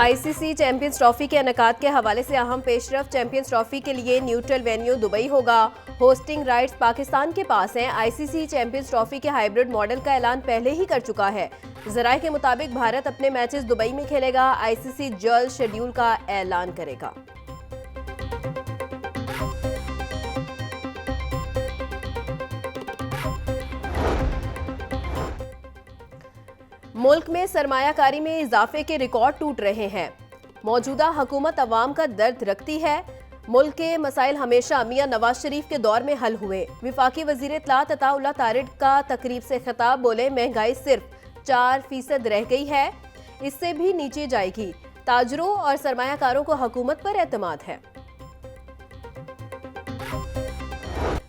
ICC champions trophy के इनेकाद के हवाले से अहम पेशरफ्त। चैंपियंस ट्रॉफी के लिए न्यूट्रल वेन्यू दुबई होगा। होस्टिंग राइट्स पाकिस्तान के पास हैं। आईसीसी चैंपियंस ट्रॉफी के हाइब्रिड मॉडल का ऐलान पहले ही कर चुका है। जराए के मुताबिक भारत अपने मैचेस दुबई में खेलेगा। आईसीसी जल्द शेड्यूल का ऐलान करेगा। मुल्क में सरमायाकारी में इजाफे के रिकॉर्ड टूट रहे हैं। मौजूदा हुकूमत अवाम का दर्द रखती है। मुल्क के मसाइल हमेशा मियां नवाज शरीफ के दौर में हल हुए। विफाकी वजीर इत्तलात अताउल्लाह तारिक का तकरीब से खिताब, बोले महंगाई सिर्फ 4% रह गई है, इससे भी नीचे जाएगी। ताजरों और सरमायाकारों को हुकूमत पर एतमाद है।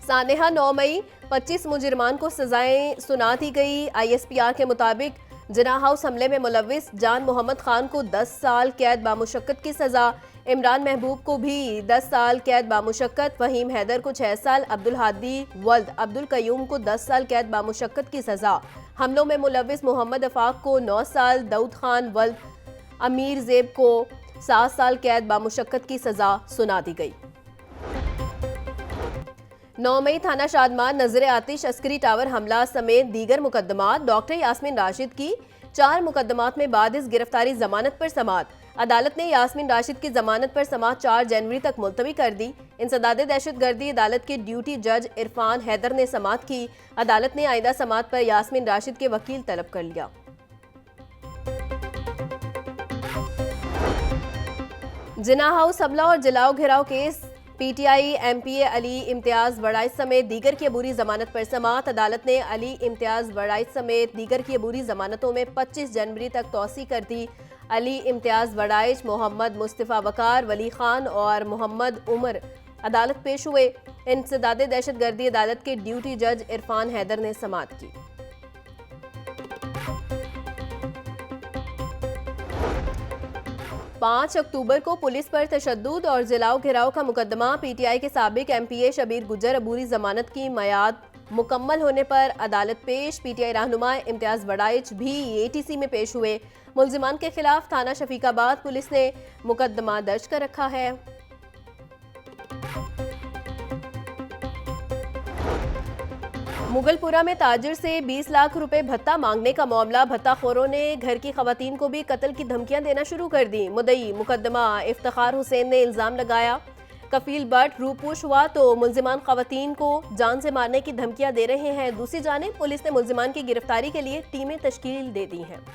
सानेहा 9 मई 25 मुजरिमान को सजाएं सुना दी गई। ISPR के मुताबिक जिना हाउस हमले में मुलविस जान मोहम्मद खान को 10 साल कैद बामुशक्कत की सजा। इमरान महबूब को भी 10 साल कैद बामुशक्कत। फहीम हैदर को 6 साल, अब्दुल हादी वल्द अब्दुल कयूम को 10 साल कैद बामुशक्कत की सजा। हमलों में मुलविस मोहम्मद अफाक को 9 साल, दाऊद खान वल्द अमीर जेब को 7 साल कैद बामुशक्कत की सजा सुना दी गई। 9 मई थाना शादमान नजर आतिश अस्करी टावर हमला समेत दीगर मुकदमात। डॉक्टर यास्मीन राशिद की 4 मुकदमात में बाद इस गिरफ्तारी जमानत पर समात। अदालत ने यास्मीन राशिद की जमानत पर समात 4 जनवरी तक मुलतवी कर दी। इंसदादे दहशतगर्दी अदालत के ड्यूटी जज इरफान हैदर ने समात की। अदालत ने आइंदा समात पर यास्मीन राशिद के वकील तलब कर लिया। जिना हाउस हमला और जलाओ घिराव case PTI MPA Ali Imtiaz Waraich समेत दीगर की अबूरी जमानत पर समात। अदालत ने अली इम्तियाज वड़ाइच समेत दीगर की अबूरी जमानतों में 25 जनवरी तक तौसी कर दी। अली इम्तियाज वड़ाइच, मोहम्मद मुस्तफ़ा वकार, वली खान और मोहम्मद उमर अदालत पेश हुए। इंसदादे दहशतगर्दी अदालत के ड्यूटी जज इरफान हैदर ने समात की। पाँच अक्टूबर को पुलिस पर तशद्दुद और जलाओ घिराव का मुकदमा। PTI के साबिक MPA शबीर गुज्जर अबूरी जमानत की मयाद मुकम्मल होने पर अदालत पेश। PTI रहनुमा इम्तियाज वड़ाइच भी ATC में पेश हुए। मुल्जिमान के खिलाफ थाना शफीकाबाद पुलिस ने मुकदमा दर्ज कर रखा है। मुगलपुरा में ताजिर से 20 लाख रुपए भत्ता मांगने का मामला। भत्ताखोरों ने घर की खवातीन को भी कत्ल की धमकियां देना शुरू कर दी। मुद्दई मुकदमा इफ्तिखार हुसैन ने इल्जाम लगाया। कफील बट रूपोश हुआ तो मुल्जिमान खवातीन को जान से मारने की धमकियां दे रहे हैं। दूसरी जानिब पुलिस ने मुल्जिमान की गिरफ्तारी के लिए टीमें तश्कील दे दी हैं।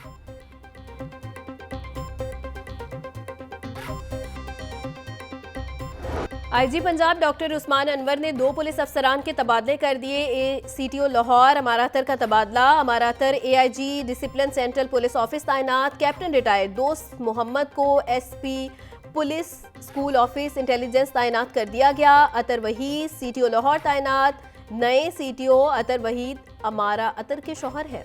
IG पंजाब डॉक्टर उस्मान अनवर ने 2 पुलिस अफसरान के तबादले कर दिए। CTO लाहौर अमारातर का तबादला। अमारातर AIG discipline central police office तैनात। कैप्टन रिटायर्ड दोस्त मोहम्मद को SP police school office intelligence तैनात कर दिया गया। अतर वहीद CTO लाहौर तैनात। नए CTO अतर वहीद अमारा अतर के शौहर हैं।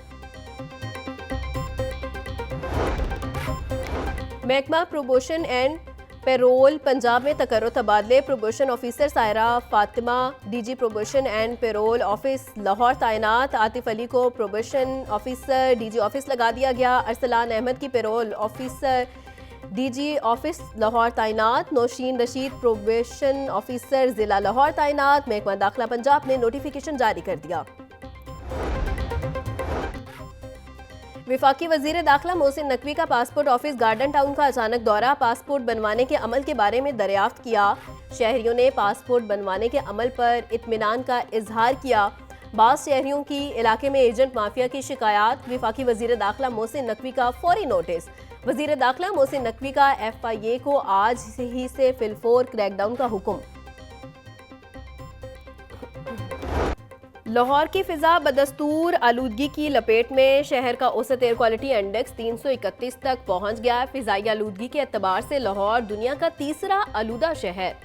महकमा प्रोबेशन एंड पेरोल पंजाब में तकर्रो तबादले। Probation officer Saira Fatima DG probation and payroll office Lahore तैनात। आतिफ अली को प्रोबेशन ऑफिसर DG ऑफिस लगा दिया गया। अरसलान अहमद की payroll officer DG office Lahore तैनात। नौशीन रशीद प्रोबेशन ऑफिसर जिला लाहौर तैनात। महकमा दाखिला पंजाब ने नोटिफिकेशन जारी कर दिया। विफाकी वजीर दाखिला मोहसिन नकवी का पासपोर्ट ऑफिस गार्डन टाउन का अचानक दौरा। पासपोर्ट बनवाने के अमल के बारे में दरियाफ्त किया। शहरियों ने पासपोर्ट बनवाने के अमल पर इत्मीनान का इजहार किया। बाज़ शहरियों की इलाके में एजेंट माफिया की शिकायत। विफाकी वजीर दाखिला मोहसिन नकवी का फौरी नोटिस। वजीर दाखिला मोहसिन नकवी का FIA को आज ही से फिलफोर क्रैकडाउन का हुक्म। लाहौर की फिजा बदस्तूर आलूदगी की लपेट में। शहर का औसत एयर क्वालिटी इंडेक्स 331 तक पहुंच गया। फिजाई आलूदगी के एतबार से लाहौर दुनिया का तीसरा आलूदा शहर।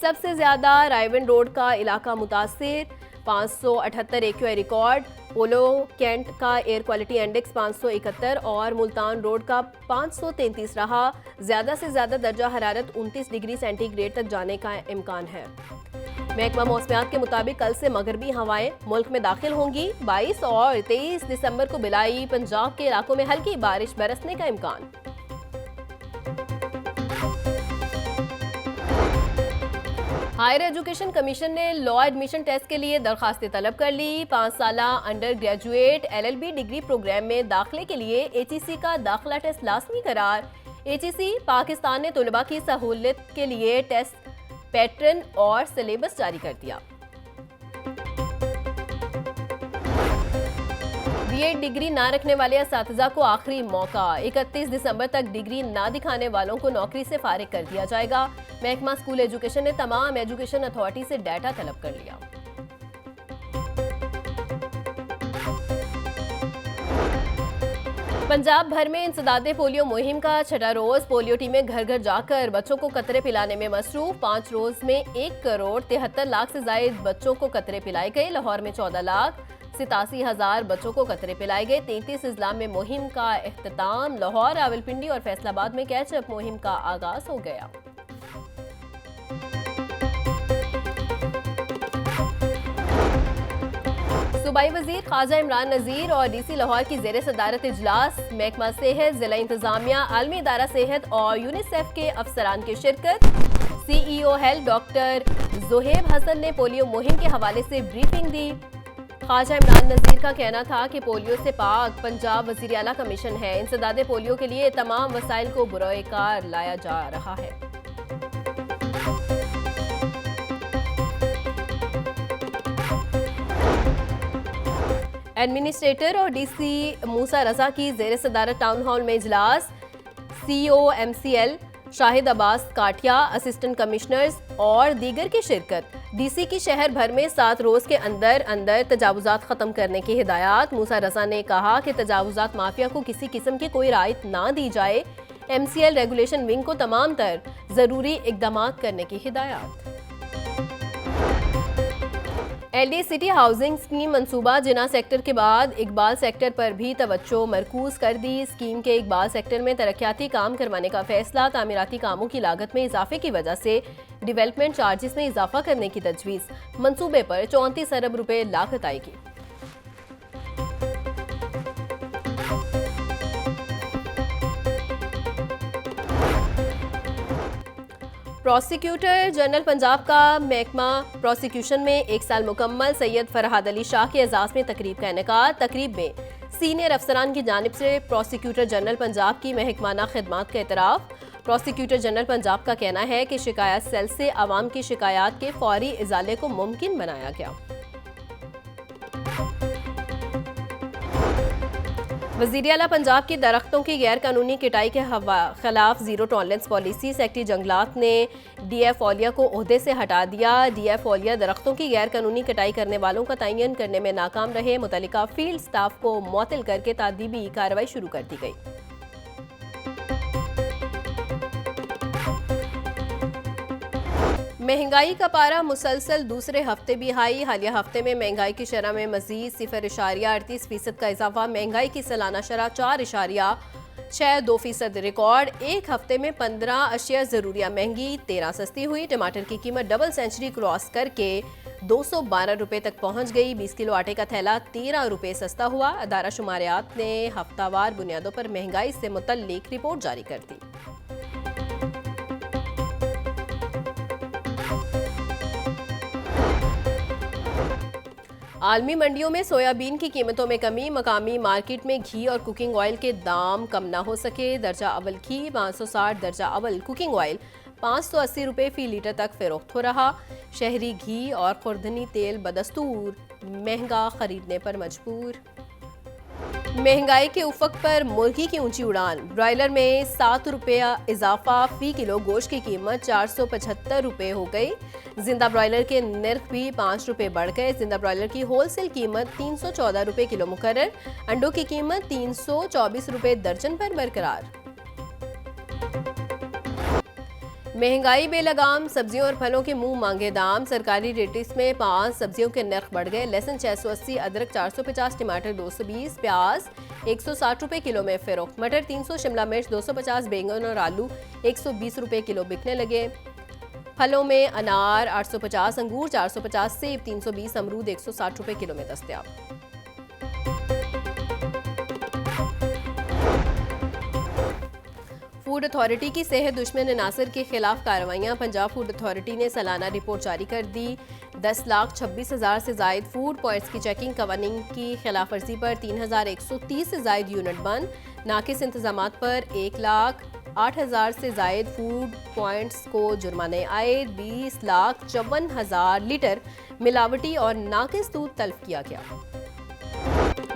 सबसे ज्यादा रायवन रोड का इलाका मुतासिर, 578 AQI रिकॉर्ड। पोलो कैंट का एयर क्वालिटी इंडेक्स 571 और मुल्तान रोड का 533 रहा। ज्यादा से ज्यादा दर्जा हरारत 29 डिग्री सेंटीग्रेड तक जाने का इम्कान है। महकमा मौसमियात के मुताबिक कल से मगरबी हवाएं मुल्क में दाखिल होंगी। 22 और 23 दिसंबर को बिलाई पंजाब के इलाकों में हल्की बारिश बरसने का इम्कान। हायर एजुकेशन कमीशन ने लॉ एडमिशन टेस्ट के लिए दरखास्तें तलब कर ली। 5 साला undergraduate LLB degree program में दाखिले के लिए HEC का दाखिला टेस्ट लाजमी करार। HEC पाकिस्तान ने तलबा की सहूलियत के लिए टेस्ट पैटर्न और सिलेबस जारी कर दिया। B.Ed डिग्री ना रखने वाले असातिज़ा को आखिरी मौका। 31 दिसंबर तक डिग्री ना दिखाने वालों को नौकरी से फारिग कर दिया जाएगा। महकमा स्कूल एजुकेशन ने तमाम एजुकेशन अथॉरिटी से डाटा तलब कर लिया। पंजाब भर में इंसदादे पोलियो मुहिम का छठा रोज। पोलियो टीमें घर घर जाकर बच्चों को कतरे पिलाने में मसरूफ। 5 रोज में 1 करोड़ 73 लाख से ज्यादा बच्चों को कतरे पिलाए गए। लाहौर में 14 लाख 87,000 बच्चों को कतरे पिलाए गए। 33 अजला में मुहिम का इख्तिताम। लाहौर, रावलपिंडी और फैसलाबाद में कैचअप मुहिम का आगाज हो गया। सूबाई वजीर ख्वाजा इमरान नजीर और DC लाहौर की जेर सदारत इजलास। महकमा सेहत, जिला इंतजामिया, आलमी इदारा सेहत और यूनिसेफ के अफसरान की शिरकत। CEO health doctor Zohaib Hasan ने पोलियो मुहिम के हवाले से ब्रीफिंग दी। ख्वाजा इमरान नजीर का कहना था कि पोलियो से पाक पंजाब वजीर आला का मिशन है। इंसदादे पोलियो के लिए तमाम वसाइल को बुरोए कार लाया जा रहा है। एडमिनिस्ट्रेटर और DC मूसा रजा की जेर सदारत टाउन हॉल में इजलास। CEO MCL Shahid Abbas Katia, assistant commissioners और दीगर की शिरकत। DC की शहर भर में 7 रोज के अंदर अंदर तजावुजात खत्म करने की हिदायत। मूसा रजा ने कहा कि तजावुजात माफिया को किसी किस्म की कोई राहत ना दी जाए। MCL रेगुलेशन विंग को तमाम तर जरूरी इकदाम करने की हिदायत। LD सिटी हाउसिंग स्कीम मंसूबा जिना सेक्टर के बाद इकबाल सेक्टर पर भी तवज्जो मरकूज कर दी। स्कीम के इकबाल सेक्टर में तरक्याती काम करवाने का फैसला। तामीराती कामों की लागत में इजाफे की वजह से डेवलपमेंट चार्जेस में इजाफा करने की तजवीज़। मंसूबे पर 34 अरब रुपए लागत आएगी। प्रोसिक्यूटर जनरल पंजाब का महकमा प्रोसिक्यूशन में 1 साल मुकम्मल। सैयद फरहाद अली शाह के एजाज़ में तकरीब का इनेकाद। तकरीब में सीनियर अफसरान की जानिब से प्रोसिक्यूटर जनरल पंजाब की महकमाना खिदमात का एतराफ़। प्रोसिक्यूटर जनरल पंजाब का कहना है कि शिकायत सेल से आवाम की शिकायत के फौरी इजाले को मुमकिन बनाया गया। वज़ीर आला पंजाब की दरख्तों की गैर कानूनी कटाई के खिलाफ जीरो टॉलरेंस पॉलिसी। सेक्रेटरी जंगलात ने DF औलिया को ओहदे से हटा दिया। DF औलिया दरख्तों की गैर कानूनी कटाई करने वालों का तयन करने में नाकाम रहे। मुतल्लिका फील्ड स्टाफ को मुअत्तल करके तादीबी कार्रवाई शुरू कर दी गई। महंगाई का पारा मुसलसल दूसरे हफ्ते भी हाई। हालिया हफ्ते में महंगाई की शरह में मजीद 0.38% का इजाफा। महंगाई की सालाना शरह 4.62% रिकॉर्ड। एक हफ्ते में 15 अशिया ज़रूरिया महंगी, 13 सस्ती हुई। टमाटर की कीमत डबल सेंचुरी क्रॉस करके 212 रुपये तक पहुंच गई। 20 किलो आटे का थैला 13 रुपये सस्ता हुआ। अदारा शुमारियात ने हफ्तावार बुनियादों पर महंगाई से मुतल्लिक रिपोर्ट जारी कर दी। आलमी मंडियों में सोयाबीन की कीमतों में कमी। मकामी मार्केट में घी और कुकिंग ऑयल के दाम कम ना हो सके। दर्जा अव्वल घी 560, दर्जा अव्वल कुकिंग ऑयल 580 रुपये फी लीटर तक फरोख्त हो रहा। शहरी घी और खुर्दनी तेल बदस्तूर महंगा खरीदने पर मजबूर। महंगाई के उफक पर मुर्गी की ऊंची उड़ान। ब्रॉयलर में 7 रुपया इजाफा। फी किलो गोश्त की कीमत 475 रुपये हो गई। जिंदा ब्रॉयलर के नर्ख भी 5 रुपये बढ़ गए। जिंदा ब्रॉयलर की होलसेल कीमत 314 रुपये किलो मुकर्रर। अंडों की कीमत 324 रुपये दर्जन पर बरकरार। महंगाई बेलगाम। सब्जियों और फलों के मुंह मांगे दाम। सरकारी रेटिस में 5 सब्जियों के नर्ख बढ़ गए। लहसुन 680, अदरक 450, टमाटर 220, प्याज 160 रुपये किलो में फरोख्त। मटर 300, शिमला मिर्च 250, बैंगन और आलू 120 रुपये किलो बिकने लगे। फलों में अनार 850, अंगूर 450, सेब 320, अमरूद 160 रुपये किलो में दस्तयाब। फूड अथॉरिटी की सेहत दुश्मन अनासर के खिलाफ कार्रवाइयां। पंजाब फूड अथॉरिटी ने सालाना रिपोर्ट जारी कर दी। 10,26,000 से जायद फूड पॉइंट्स की चेकिंग, कवानीन की खिलाफ वर्जी पर 3,130 से जायद यूनिट बंद, नाकिस इंतजामात पर 1,08,000 से जायद फूड पॉइंट्स को जुर्माने आए। 20,54,000 लीटर मिलावटी और नाकिस दूध तल्फ किया गया।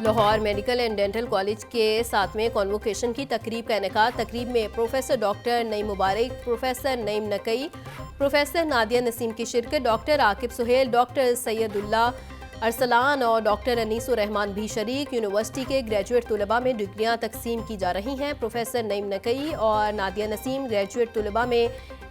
Lahore medical and dental college के 7वें कॉन्वोकेशन की तकरीब का इनेकाद। तकरीब में प्रोफेसर डॉक्टर नईम मुबारक, प्रोफेसर नईम नकई, प्रोफेसर नादिया नसीम की शिरकत। डॉक्टर आकिब सुहेल, डॉक्टर सैयदुल्ला अरसलान और डॉक्टर अनीसुर रहमान भी शरीक। यूनिवर्सिटी के ग्रेजुएट तलबा में डिग्रियां तकसीम की जा रही हैं। प्रोफेसर नईम नकई और नादिया नसीम ग्रेजुएट तलबा में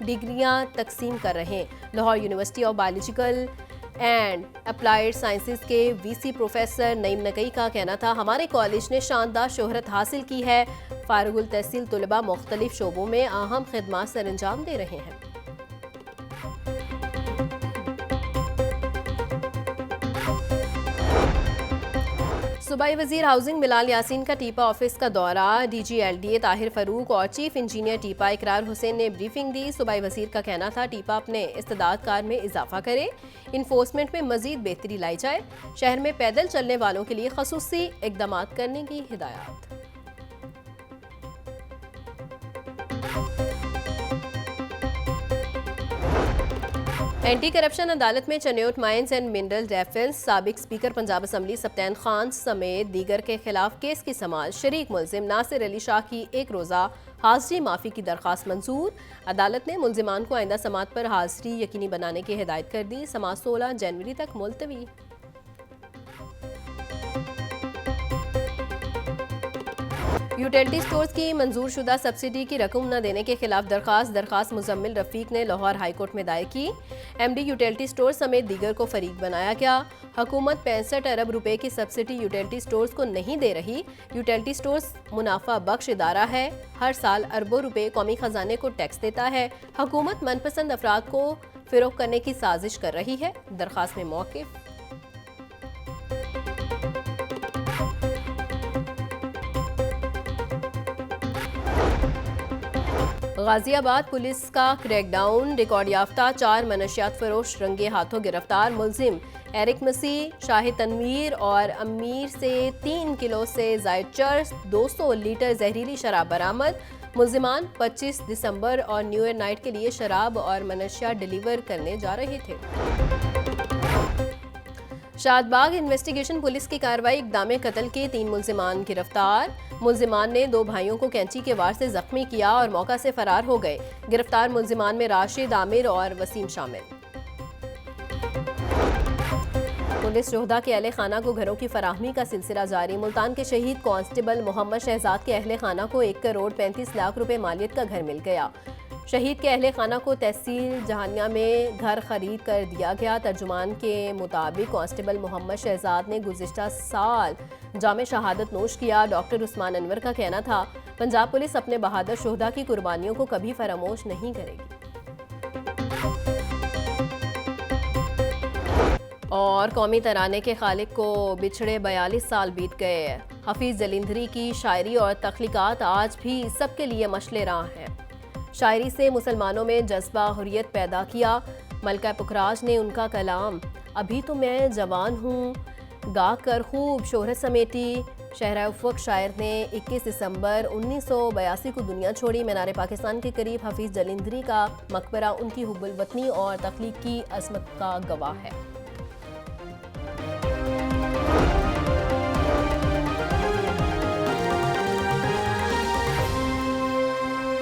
डिग्रियां तकसीम कर रहे हैं। Lahore university of biological and applied sciences के वीसी प्रोफेसर नईम नकई का कहना था, हमारे कॉलेज ने शानदार शोहरत हासिल की है। फारुगुल तहसील तलबा मुख्तलिफ शोबों में अहम खिदमात सर अंजाम दे रहे हैं। सूबाई वजीर हाउसिंग बिलाल यासीन का टीपा ऑफिस का दौरा। DG-LDA ताहिर फरूक और चीफ इंजीनियर टीपा इकरार हुसैन ने ब्रीफिंग दी। सूबाई वजीर का कहना था, टीपा अपने इस्तेदाद कार में इजाफा करे, इन्फोर्समेंट में मजीद बेहतरी लाई जाए, शहर में पैदल चलने वालों के लिए खसूसी इकदाम करने की हिदायत। एंटी करप्शन अदालत में Chiniot mines and mineral defence साबिक स्पीकर पंजाब असम्बली सप्तान खान समेत दीगर के खिलाफ केस की समाअत। शरीक मुलजिम नासिर अली शाह की एक रोज़ा हाजिरी माफ़ी की दरख्वास्त मंजूर। अदालत ने मुलजिमान को आइंदा समाअत पर हाजिरी यकीनी बनाने की हिदायत कर दी। समाअत 16 जनवरी तक मुलतवी। यूटिलिटी स्टोर्स की मंजूर शुदा सब्सिडी की रकम न देने के खिलाफ दरखास्त मुजम्मिल रफीक ने लाहौर हाईकोर्ट में दायर की। MD यूटिलिटी स्टोर समेत दीगर को फरीक बनाया गया। हुकूमत 65 अरब रुपए की सब्सिडी यूटिलिटी स्टोर्स को नहीं दे रही। यूटिलिटी स्टोर्स मुनाफा बख्श इदारा है, हर साल अरबों रुपए कौमी खजाने को टैक्स देता है। हुकूमत मनपसंद अफराद को फिरोख करने की साजिश कर रही है। दरखास्त में मौक़िफ़। गाजियाबाद पुलिस का क्रैकडाउन, रिकॉर्ड याफ्ता 4 मनशियात फरोश रंगे हाथों गिरफ्तार। मुलजिम एरिक मसीह, शाहिद तनवीर और अमीर से 3 किलो से जायद चर्स, 200 लीटर जहरीली शराब बरामद। मुलजिमान 25 दिसंबर और न्यू ईयर नाइट के लिए शराब और मनशियात डिलीवर करने जा रहे थे। शादबाग इन्वेस्टिगेशन पुलिस की कार्रवाई, इक़दाम कत्ल के 3 मुलजिमान गिरफ्तार। मुलजिमान ने 2 भाइयों को कैंची के वार से जख्मी किया और मौका से फरार हो गए। गिरफ्तार मुलजिमान में राशिद, आमिर और वसीम शामिल। पुलिस शोहदा के अहले खाना को घरों की फराहमी का सिलसिला जारी। मुल्तान के शहीद कांस्टेबल मोहम्मद शहजाद के अहले खाना को 1 करोड़ 35 लाख रुपए मालियत का घर मिल गया। शहीद के अहले खाना को तहसील जहानिया में घर खरीद कर दिया गया। तर्जुमान के मुताबिक कांस्टेबल मोहम्मद शहजाद ने गुज़िश्ता साल जामे शहादत नोश किया। डॉक्टर उस्मान अनवर का कहना था, पंजाब पुलिस अपने बहादुर शोहदा की कुर्बानियों को कभी फरामोश नहीं करेगी। और कौमी तराने के खालिक को बिछड़े 42 साल बीत गए। हफीज़ जलिंधरी की शायरी और तख्लीकात आज भी सबके लिए मशले राह है। शायरी से मुसलमानों में जज्बा हुर्रियत पैदा किया। मलका पुखराज ने उनका कलाम अभी तो मैं जवान हूँ गा कर खूब शोहरत समेटी। शहरा उफ़क़ शायर ने 21 दिसंबर 1982 को दुनिया छोड़ी। मीनार पाकिस्तान के करीब हफीज़ जलिंधरी का मकबरा उनकी हुब्बुल वतनी और तख्लीक की अज़मत का गवाह है।